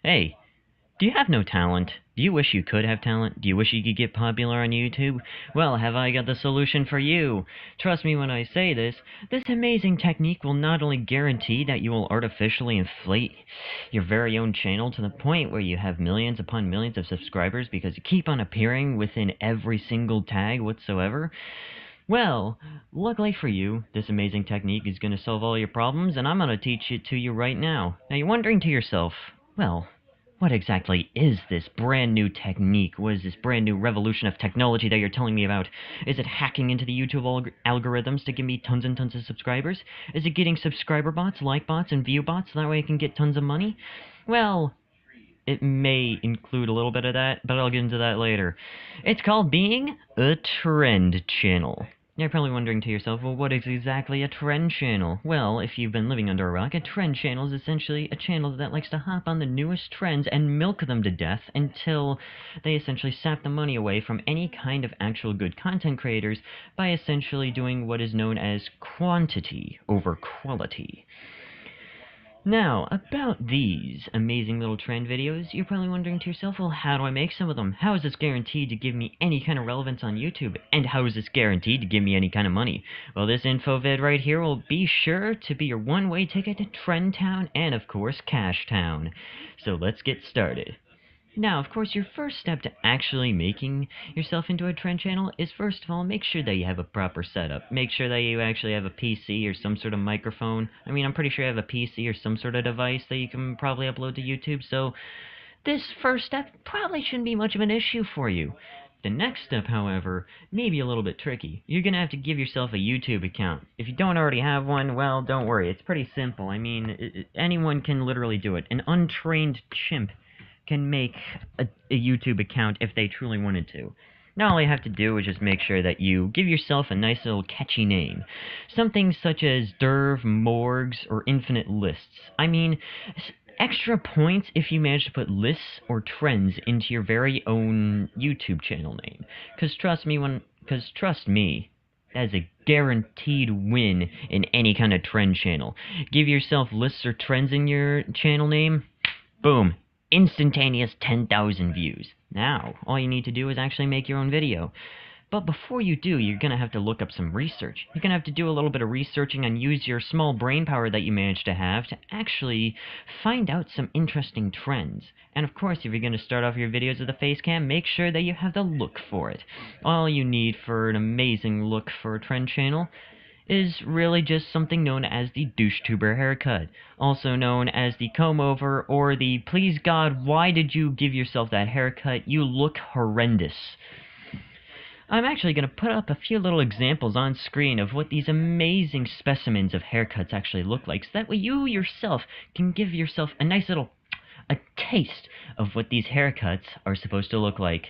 Hey, do you have no talent? Do you wish you could have talent? Do you wish you could get popular on YouTube? Well, have I got the solution for you? Trust me when I say this amazing technique will not only guarantee that you will artificially inflate your very own channel to the point where you have millions upon millions of subscribers because you keep on appearing within every single tag whatsoever. Well, luckily for you, this amazing technique is going to solve all your problems, and I'm going to teach it to you right now. Now, you're wondering to yourself, well, what exactly is this brand new technique? What is this brand new revolution of technology that you're telling me about? Is it hacking into the YouTube algorithms to give me tons and tons of subscribers? Is it getting subscriber bots, like bots, and view bots so that way I can get tons of money? Well, it may include a little bit of that, but I'll get into that later. It's called being a trend channel. You're probably wondering to yourself, well, what is exactly a trend channel? Well, if you've been living under a rock, a trend channel is essentially a channel that likes to hop on the newest trends and milk them to death until they essentially sap the money away from any kind of actual good content creators by essentially doing what is known as quantity over quality. Now, about these amazing little trend videos, you're probably wondering to yourself, well, how do I make some of them? How is this guaranteed to give me any kind of relevance on YouTube? And how is this guaranteed to give me any kind of money? Well, this InfoVid right here will be sure to be your one-way ticket to Trend Town and, of course, Cash Town. So let's get started. Now, of course, your first step to actually making yourself into a trend channel is, first of all, make sure that you have a proper setup. Make sure that you actually have a PC or some sort of microphone. I mean, I'm pretty sure you have a PC or some sort of device that you can probably upload to YouTube, so this first step probably shouldn't be much of an issue for you. The next step, however, may be a little bit tricky. You're going to have to give yourself a YouTube account. If you don't already have one, well, don't worry. It's pretty simple. I mean, anyone can literally do it. An untrained chimp can make a YouTube account if they truly wanted to. Now all you have to do is just make sure that you give yourself a nice little catchy name. Something such as Derv, Morgs, or Infinite Lists. I mean, extra points if you manage to put lists or trends into your very own YouTube channel name. Because trust me, that is a guaranteed win in any kind of trend channel. Give yourself lists or trends in your channel name, boom. Instantaneous 10,000 views. Now, all you need to do is actually make your own video. But before you do, you're going to have to look up some research. You're going to have to do a little bit of researching and use your small brain power that you manage to have to actually find out some interesting trends. And of course, if you're going to start off your videos with a face cam, make sure that you have the look for it. All you need for an amazing look for a trend channel is really just something known as the douche-tuber haircut, also known as the comb-over or the please God, why did you give yourself that haircut? You look horrendous. I'm actually going to put up a few little examples on screen of what these amazing specimens of haircuts actually look like, so that way you yourself can give yourself a nice little taste of what these haircuts are supposed to look like.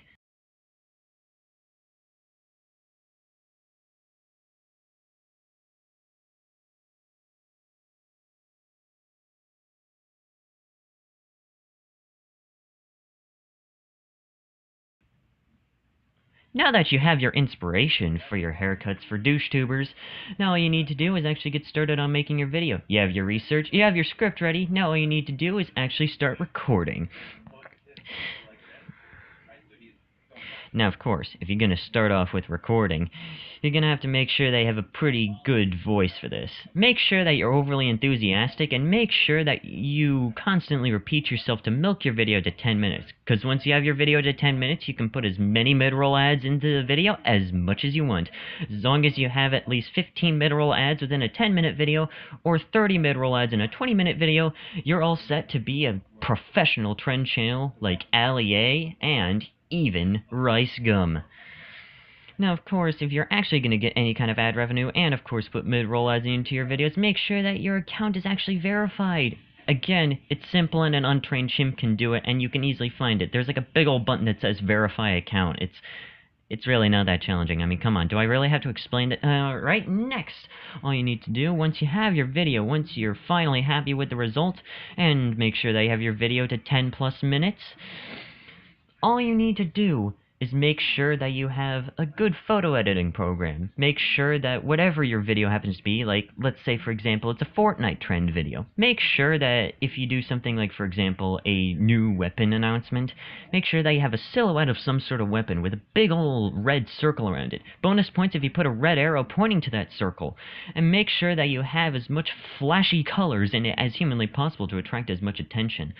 Now that you have your inspiration for your haircuts for douche-tubers, now all you need to do is actually get started on making your video. You have your research, you have your script ready, now all you need to do is actually start recording. Now, of course, if you're going to start off with recording, you're going to have to make sure they have a pretty good voice for this. Make sure that you're overly enthusiastic, and make sure that you constantly repeat yourself to milk your video to 10 minutes. Because once you have your video to 10 minutes, you can put as many mid-roll ads into the video as much as you want. As long as you have at least 15 mid-roll ads within a 10-minute video, or 30 mid-roll ads in a 20-minute video, you're all set to be a professional trend channel like Ali A and even Rice Gum. Now, of course, if you're actually going to get any kind of ad revenue, and of course put mid-roll ads into your videos, make sure that your account is actually verified. Again, it's simple and an untrained chimp can do it, and you can easily find it. There's like a big old button that says verify account. It's really not that challenging. I mean, come on, do I really have to explain that? Right, next, all you need to do, once you have your video, once you're finally happy with the result, and make sure that you have your video to 10+ minutes, all you need to do is make sure that you have a good photo editing program. Make sure that whatever your video happens to be, like, let's say, for example, it's a Fortnite trend video. Make sure that if you do something like, for example, a new weapon announcement, make sure that you have a silhouette of some sort of weapon with a big old red circle around it. Bonus points if you put a red arrow pointing to that circle. And make sure that you have as much flashy colors in it as humanly possible to attract as much attention.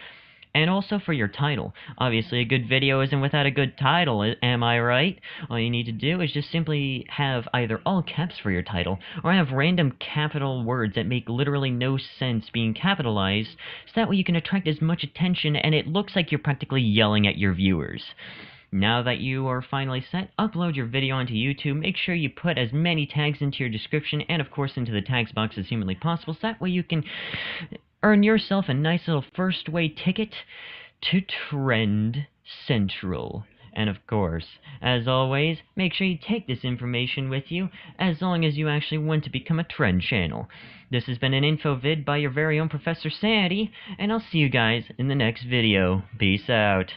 And also for your title. Obviously, a good video isn't without a good title, am I right? All you need to do is just simply have either all caps for your title, or have random capital words that make literally no sense being capitalized, so that way you can attract as much attention and it looks like you're practically yelling at your viewers. Now that you are finally set, upload your video onto YouTube. Make sure you put as many tags into your description and, of course, into the tags box as humanly possible, so that way you can earn yourself a nice little first-way ticket to Trend Central. And of course, as always, make sure you take this information with you, as long as you actually want to become a trend channel. This has been an InfoVid by your very own Professor Sanity, and I'll see you guys in the next video. Peace out.